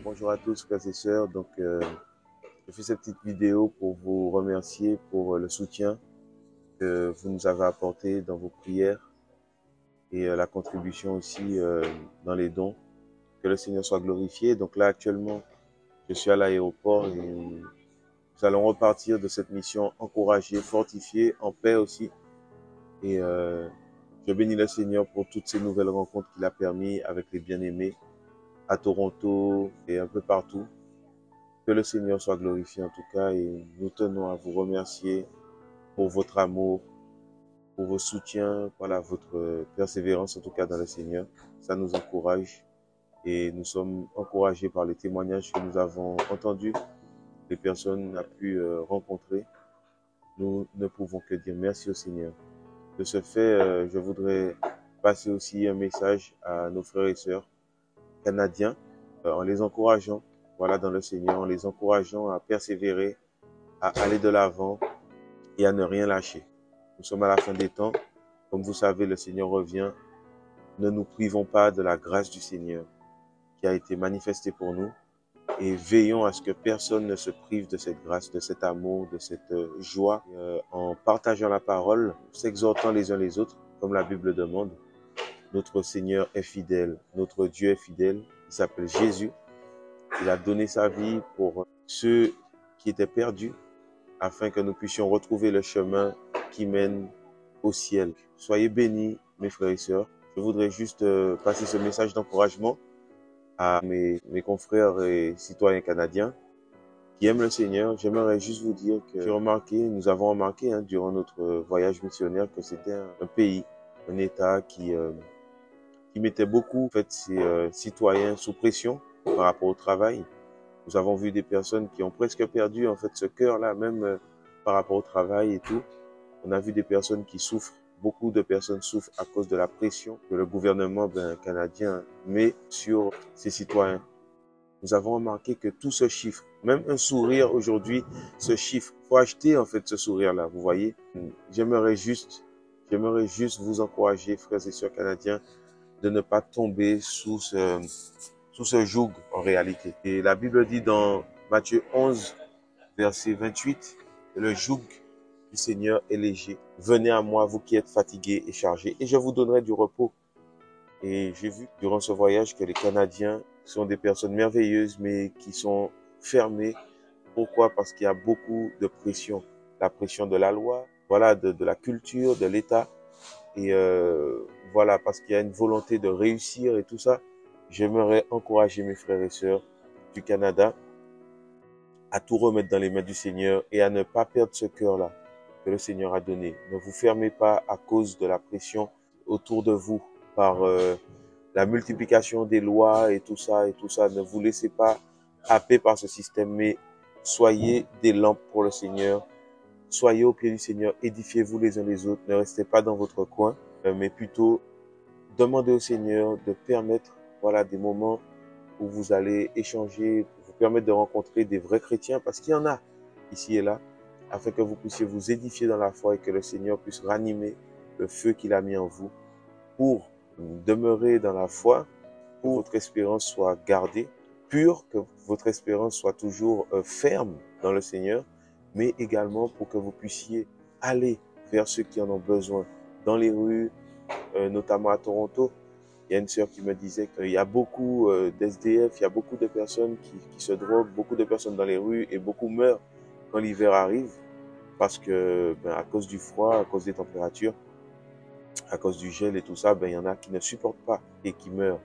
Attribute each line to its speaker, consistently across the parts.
Speaker 1: Bonjour à tous frères et sœurs. Je fais cette petite vidéo pour vous remercier pour le soutien que vous nous avez apporté dans vos prières et la contribution aussi dans les dons. Que le Seigneur soit glorifié. Donc là actuellement, je suis à l'aéroport et nous allons repartir de cette mission encouragée, fortifiée, en paix aussi. Et je bénis le Seigneur pour toutes ces nouvelles rencontres qu'il a permis avec les bien-aimés à Toronto et un peu partout. Que le Seigneur soit glorifié en tout cas et nous tenons à vous remercier pour votre amour, pour vos soutiens, voilà, votre persévérance en tout cas dans le Seigneur. Ça nous encourage et nous sommes encouragés par les témoignages que nous avons entendus, les personnes a pu rencontrer. Nous ne pouvons que dire merci au Seigneur. De ce fait, je voudrais passer aussi un message à nos frères et sœurs canadiens en les encourageant, voilà, dans le Seigneur, en les encourageant à persévérer, à aller de l'avant et à ne rien lâcher. Nous sommes à la fin des temps. Comme vous savez, le Seigneur revient. Ne nous privons pas de la grâce du Seigneur qui a été manifestée pour nous et veillons à ce que personne ne se prive de cette grâce, de cet amour, de cette joie en partageant la parole, s'exhortant les uns les autres, comme la Bible demande. Notre Seigneur est fidèle, notre Dieu est fidèle. Il s'appelle Jésus. Il a donné sa vie pour ceux qui étaient perdus, afin que nous puissions retrouver le chemin qui mène au ciel. Soyez bénis, mes frères et sœurs. Je voudrais juste passer ce message d'encouragement à mes confrères et citoyens canadiens qui aiment le Seigneur. J'aimerais juste vous dire que nous avons remarqué durant notre voyage missionnaire que c'était un pays, un État qui mettait beaucoup en fait, ses citoyens sous pression par rapport au travail. Nous avons vu des personnes qui ont presque perdu en fait ce cœur-là, même par rapport au travail et tout. On a vu des personnes qui souffrent. Beaucoup de personnes souffrent à cause de la pression que le gouvernement canadien met sur ses citoyens. Nous avons remarqué que tout se chiffre. Même un sourire aujourd'hui se chiffre. Il faut acheter en fait ce sourire-là, vous voyez. J'aimerais juste vous encourager, frères et sœurs canadiens, de ne pas tomber sous ce joug en réalité. Et la Bible dit dans Matthieu 11, verset 28, le joug du Seigneur est léger. Venez à moi, vous qui êtes fatigués et chargés, et je vous donnerai du repos. Et j'ai vu durant ce voyage que les Canadiens sont des personnes merveilleuses, mais qui sont fermées. Pourquoi? Parce qu'il y a beaucoup de pression. La pression de la loi, voilà, de la culture, de l'État. Et voilà, parce qu'il y a une volonté de réussir et tout ça. J'aimerais encourager mes frères et sœurs du Canada à tout remettre dans les mains du Seigneur et à ne pas perdre ce cœur-là que le Seigneur a donné. Ne vous fermez pas à cause de la pression autour de vous par la multiplication des lois et tout ça et tout ça. Ne vous laissez pas happer par ce système, mais soyez des lampes pour le Seigneur. Soyez au pied du Seigneur, édifiez-vous les uns les autres. Ne restez pas dans votre coin, mais plutôt demandez au Seigneur de permettre, voilà, des moments où vous allez échanger, pour vous permettre de rencontrer des vrais chrétiens, parce qu'il y en a ici et là, afin que vous puissiez vous édifier dans la foi et que le Seigneur puisse ranimer le feu qu'il a mis en vous pour demeurer dans la foi, pour que votre espérance soit gardée, pure, que votre espérance soit toujours ferme dans le Seigneur, mais également pour que vous puissiez aller vers ceux qui en ont besoin dans les rues, notamment à Toronto. Il y a une sœur qui me disait qu'il y a beaucoup d'SDF, il y a beaucoup de personnes qui se droguent, beaucoup de personnes dans les rues et beaucoup meurent quand l'hiver arrive parce que à cause du froid, à cause des températures, à cause du gel et tout ça, il y en a qui ne supportent pas et qui meurent.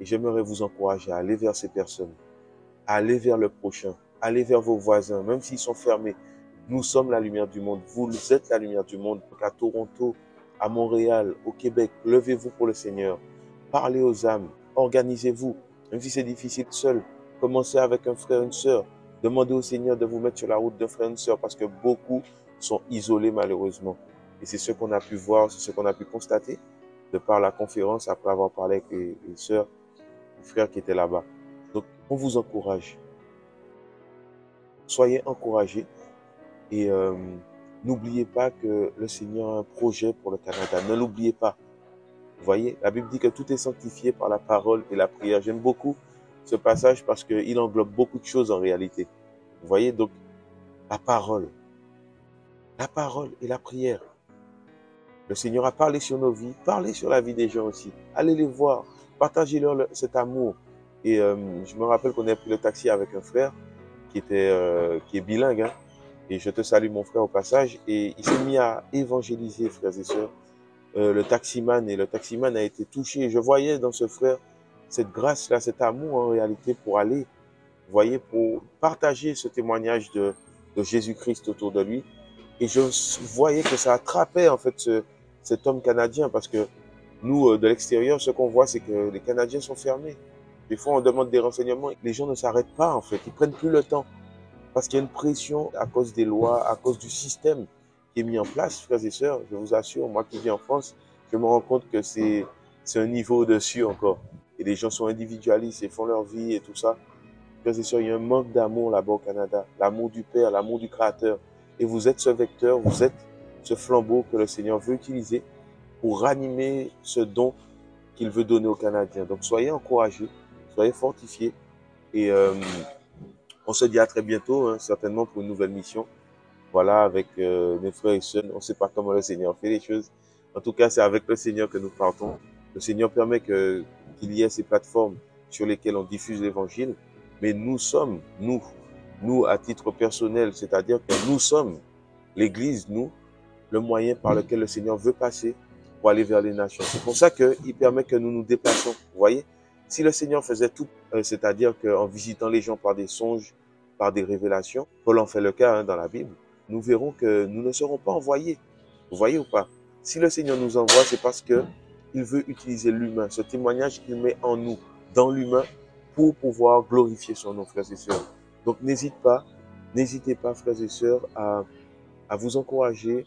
Speaker 1: Et j'aimerais vous encourager à aller vers ces personnes, à aller vers le prochain, à aller vers vos voisins, même s'ils sont fermés. Nous sommes la lumière du monde, vous êtes la lumière du monde. Donc à Toronto, à Montréal, au Québec, levez-vous pour le Seigneur. Parlez aux âmes, organisez-vous. Même si c'est difficile seul, commencez avec un frère, une sœur. Demandez au Seigneur de vous mettre sur la route d'un frère, une sœur, parce que beaucoup sont isolés malheureusement. Et c'est ce qu'on a pu voir, c'est ce qu'on a pu constater de par la conférence après avoir parlé avec les sœurs, les frères qui étaient là-bas. Donc, on vous encourage. Soyez encouragés et n'oubliez pas que le Seigneur a un projet pour le Canada. Ne l'oubliez pas. Vous voyez, la Bible dit que tout est sanctifié par la parole et la prière. J'aime beaucoup ce passage parce qu'il englobe beaucoup de choses en réalité. Vous voyez, donc, la parole et la prière. Le Seigneur a parlé sur nos vies, parlé sur la vie des gens aussi. Allez les voir, partagez-leur cet amour. Et je me rappelle qu'on a pris le taxi avec un frère qui est bilingue, hein. Et je te salue mon frère au passage. Et il s'est mis à évangéliser, frères et sœurs, le taximan. Et le taximan a été touché. Je voyais dans ce frère cette grâce-là, cet amour en réalité pour aller, vous voyez, pour partager ce témoignage de Jésus-Christ autour de lui. Et je voyais que ça attrapait en fait cet homme canadien parce que nous, de l'extérieur, ce qu'on voit, c'est que les Canadiens sont fermés. Des fois, on demande des renseignements. Les gens ne s'arrêtent pas en fait. Ils prennent plus le temps parce qu'il y a une pression à cause des lois, à cause du système qui est mis en place, frères et sœurs. Je vous assure, moi qui vis en France, je me rends compte que c'est un niveau au-dessus encore. Et les gens sont individualistes et font leur vie et tout ça. Frères et sœurs, il y a un manque d'amour là-bas au Canada. L'amour du Père, l'amour du Créateur. Et vous êtes ce vecteur, vous êtes ce flambeau que le Seigneur veut utiliser pour ranimer ce don qu'il veut donner aux Canadiens. Donc soyez encouragés, soyez fortifiés. Et on se dit à très bientôt, hein, certainement pour une nouvelle mission. Voilà, avec mes frères et sœurs. On ne sait pas comment le Seigneur fait les choses. En tout cas, c'est avec le Seigneur que nous partons. Le Seigneur permet qu'il y ait ces plateformes sur lesquelles on diffuse l'Évangile. Mais nous sommes, nous à titre personnel, c'est-à-dire que nous sommes l'Église, nous, le moyen par lequel le Seigneur veut passer pour aller vers les nations. C'est pour ça qu'il permet que nous nous déplaçons. Vous voyez, si le Seigneur faisait tout, c'est-à-dire qu'en visitant les gens par des songes, par des révélations, Paul en fait le cas hein, dans la Bible, nous verrons que nous ne serons pas envoyés. Vous voyez ou pas? Si le Seigneur nous envoie, c'est parce que il veut utiliser l'humain, ce témoignage qu'il met en nous, dans l'humain, pour pouvoir glorifier son nom, frères et sœurs. Donc n'hésitez pas, frères et sœurs, à vous encourager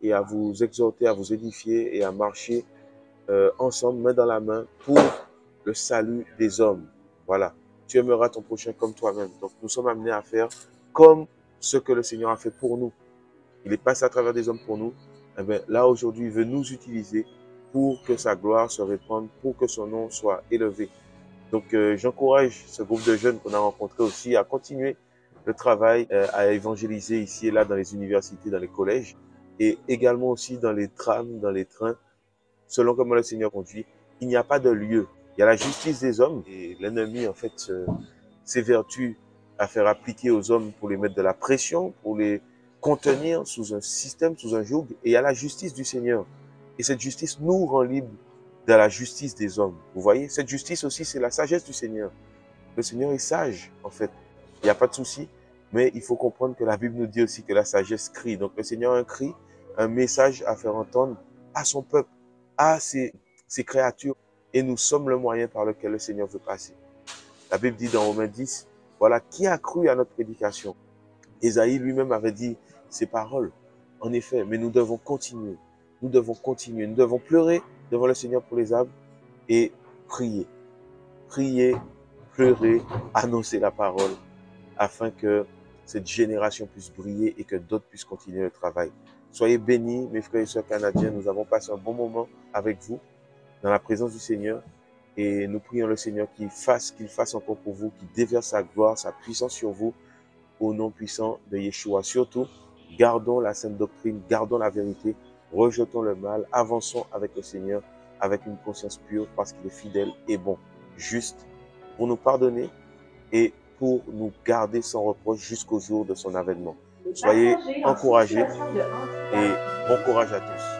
Speaker 1: et à vous exhorter, à vous édifier et à marcher ensemble, main dans la main, pour le salut des hommes. Voilà. Tu aimeras ton prochain comme toi-même. Donc nous sommes amenés à faire comme ce que le Seigneur a fait pour nous. Il est passé à travers des hommes pour nous. Eh bien, là, aujourd'hui, il veut nous utiliser pour que sa gloire se répande, pour que son nom soit élevé. Donc, j'encourage ce groupe de jeunes qu'on a rencontré aussi à continuer le travail, à évangéliser ici et là dans les universités, dans les collèges, et également aussi dans les trams, dans les trains, selon comment le Seigneur conduit. Il n'y a pas de lieu. Il y a la justice des hommes et l'ennemi, en fait, s'évertue à faire appliquer aux hommes pour les mettre de la pression, pour les contenir sous un système, sous un joug. Et il y a la justice du Seigneur. Et cette justice nous rend libres de la justice des hommes. Vous voyez, cette justice aussi, c'est la sagesse du Seigneur. Le Seigneur est sage, en fait. Il n'y a pas de souci. Mais il faut comprendre que la Bible nous dit aussi que la sagesse crie. Donc le Seigneur a un cri, un message à faire entendre à son peuple, à ses créatures. Et nous sommes le moyen par lequel le Seigneur veut passer. La Bible dit dans Romains 10, voilà, qui a cru à notre prédication? Ésaïe lui-même avait dit ces paroles. En effet, mais nous devons continuer. Nous devons continuer. Nous devons pleurer devant le Seigneur pour les âmes et prier. Prier, pleurer, annoncer la parole afin que cette génération puisse briller et que d'autres puissent continuer le travail. Soyez bénis, mes frères et sœurs canadiens. Nous avons passé un bon moment avec vous dans la présence du Seigneur. Et nous prions le Seigneur qu'il fasse encore pour vous, qu'il déverse sa gloire, sa puissance sur vous, au nom puissant de Yeshua. Surtout, gardons la sainte doctrine, gardons la vérité, rejetons le mal, avançons avec le Seigneur, avec une conscience pure, parce qu'il est fidèle et bon, juste, pour nous pardonner et pour nous garder sans reproche jusqu'au jour de son avènement. Soyez encouragés et bon courage à tous.